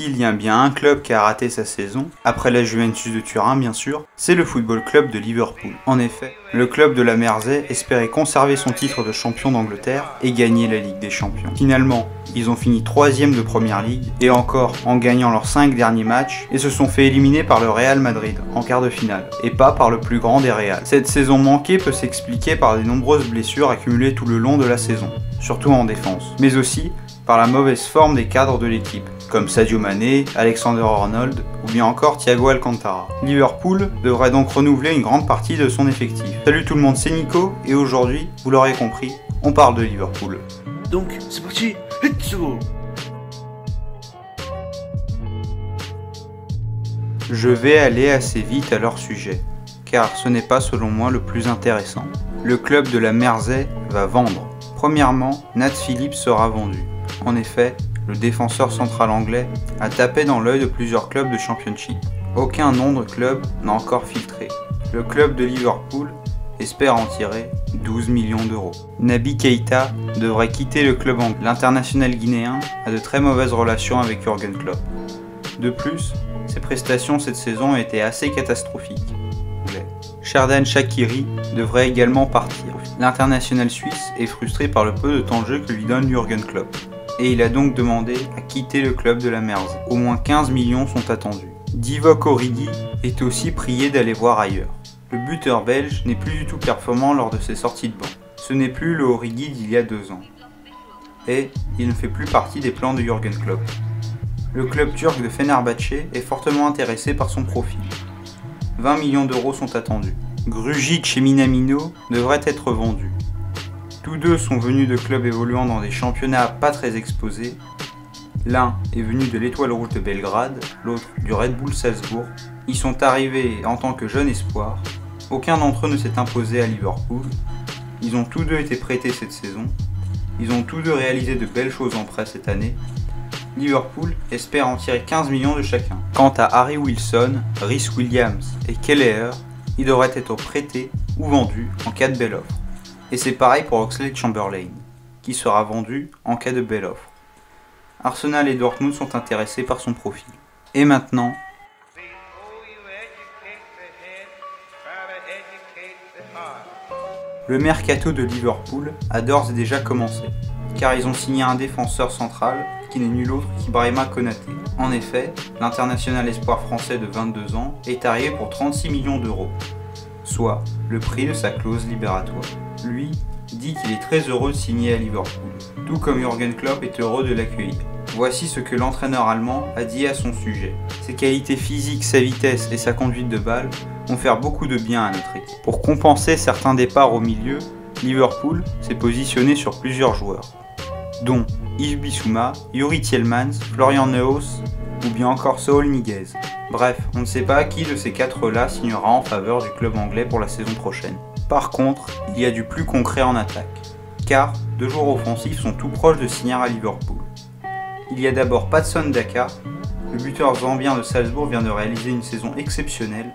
s'il y a bien un club qui a raté sa saison, après la Juventus de Turin bien sûr, c'est le Football Club de Liverpool. En effet, le club de la Mersey espérait conserver son titre de champion d'Angleterre et gagner la Ligue des Champions. Finalement, ils ont fini 3e de Première Ligue, et encore en gagnant leurs 5 derniers matchs, et se sont fait éliminer par le Real Madrid en quart de finale, et pas par le plus grand des Reals. Cette saison manquée peut s'expliquer par des nombreuses blessures accumulées tout le long de la saison, surtout en défense, mais aussi par la mauvaise forme des cadres de l'équipe, comme Sadio Mané, Alexander-Arnold ou bien encore Thiago Alcantara. Liverpool devrait donc renouveler une grande partie de son effectif. Salut tout le monde, c'est Nico, et aujourd'hui, vous l'aurez compris, on parle de Liverpool. Donc, c'est parti, let's go! Je vais aller assez vite à leur sujet, car ce n'est pas selon moi le plus intéressant. Le club de la Mersey va vendre. Premièrement, Nat Phillips sera vendu. En effet, le défenseur central anglais a tapé dans l'œil de plusieurs clubs de Championship. Aucun nom de club n'a encore filtré. Le club de Liverpool espère en tirer 12 millions d'euros. Naby Keita devrait quitter le club anglais. L'international guinéen a de très mauvaises relations avec Jürgen Klopp. De plus, ses prestations cette saison étaient assez catastrophiques. Xherdan Shaqiri devrait également partir. L'international suisse est frustré par le peu de temps de jeu que lui donne Jürgen Klopp, et il a donc demandé à quitter le club de la Mersey. Au moins 15 millions sont attendus. Divock Origi est aussi prié d'aller voir ailleurs. Le buteur belge n'est plus du tout performant lors de ses sorties de banc. Ce n'est plus le Origi d'il y a 2 ans. Et il ne fait plus partie des plans de Jürgen Klopp. Le club turc de Fenerbahçe est fortement intéressé par son profil. 20 millions d'euros sont attendus. Grujic et Minamino devraient être vendus. Tous deux sont venus de clubs évoluant dans des championnats pas très exposés. L'un est venu de l'Étoile Rouge de Belgrade, l'autre du Red Bull Salzbourg. Ils sont arrivés en tant que jeunes espoirs. Aucun d'entre eux ne s'est imposé à Liverpool. Ils ont tous deux été prêtés cette saison. Ils ont tous deux réalisé de belles choses en prêt cette année. Liverpool espère en tirer 15 millions de chacun. Quant à Harry Wilson, Rhys Williams et Kelleher, ils devraient être prêtés ou vendus en cas de belle offre. Et c'est pareil pour Oxlade-Chamberlain, qui sera vendu en cas de belle offre. Arsenal et Dortmund sont intéressés par son profil. Et maintenant, le mercato de Liverpool a d'ores et déjà commencé, car ils ont signé un défenseur central qui n'est nul autre qu'Ibrahima Konaté. En effet, l'international espoir français de 22 ans est arrivé pour 36 millions d'euros, soit le prix de sa clause libératoire. Lui dit qu'il est très heureux de signer à Liverpool, tout comme Jürgen Klopp est heureux de l'accueillir. Voici ce que l'entraîneur allemand a dit à son sujet. Ses qualités physiques, sa vitesse et sa conduite de balle vont faire beaucoup de bien à notre équipe. Pour compenser certains départs au milieu, Liverpool s'est positionné sur plusieurs joueurs, dont Yves Bissouma, Yuri Tielemans, Florian Neuhaus ou bien encore Saul Niguez. Bref, on ne sait pas qui de ces 4-là signera en faveur du club anglais pour la saison prochaine. Par contre, il y a du plus concret en attaque, car 2 joueurs offensifs sont tout proches de signer à Liverpool. Il y a d'abord Patson Daka, le buteur zambien de Salzbourg vient de réaliser une saison exceptionnelle,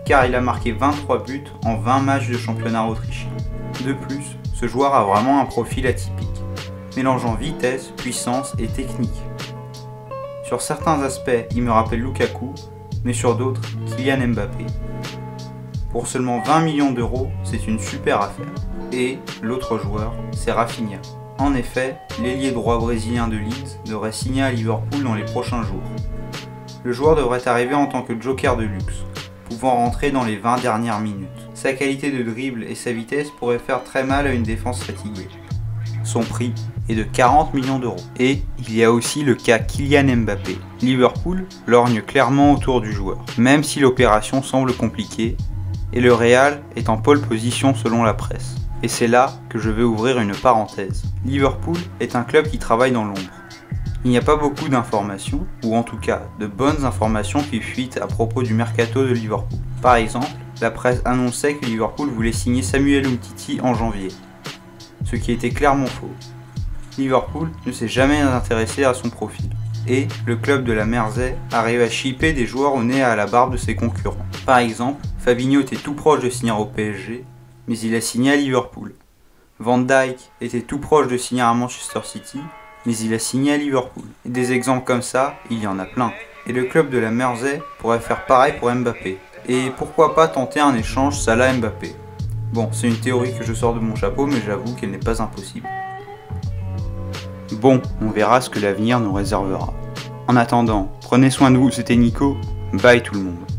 car il a marqué 23 buts en 20 matchs de championnat autrichien. De plus, ce joueur a vraiment un profil atypique, mélangeant vitesse, puissance et technique. Sur certains aspects, il me rappelle Lukaku, mais sur d'autres, Kylian Mbappé. Pour seulement 20 millions d'euros, c'est une super affaire. Et l'autre joueur, c'est Rafinha. En effet, l'ailier droit brésilien de Leeds devrait signer à Liverpool dans les prochains jours. Le joueur devrait arriver en tant que joker de luxe, pouvant rentrer dans les 20 dernières minutes. Sa qualité de dribble et sa vitesse pourraient faire très mal à une défense fatiguée. Son prix est de 40 millions d'euros. Et il y a aussi le cas Kylian Mbappé. Liverpool lorgne clairement autour du joueur, même si l'opération semble compliquée, et le Real est en pole position selon la presse. Et c'est là que je vais ouvrir une parenthèse. Liverpool est un club qui travaille dans l'ombre. Il n'y a pas beaucoup d'informations, ou en tout cas de bonnes informations qui fuitent à propos du mercato de Liverpool. Par exemple, la presse annonçait que Liverpool voulait signer Samuel Umtiti en janvier, ce qui était clairement faux. Liverpool ne s'est jamais intéressé à son profil. Et le club de la Mersey arrive à shipper des joueurs au nez à la barbe de ses concurrents. Par exemple, Fabinho était tout proche de signer au PSG, mais il a signé à Liverpool. Van Dijk était tout proche de signer à Manchester City, mais il a signé à Liverpool. Et des exemples comme ça, il y en a plein. Et le club de la Mersey pourrait faire pareil pour Mbappé. Et pourquoi pas tenter un échange Salah-Mbappé? Bon, c'est une théorie que je sors de mon chapeau, mais j'avoue qu'elle n'est pas impossible. Bon, on verra ce que l'avenir nous réservera. En attendant, prenez soin de vous, c'était Nico, bye tout le monde.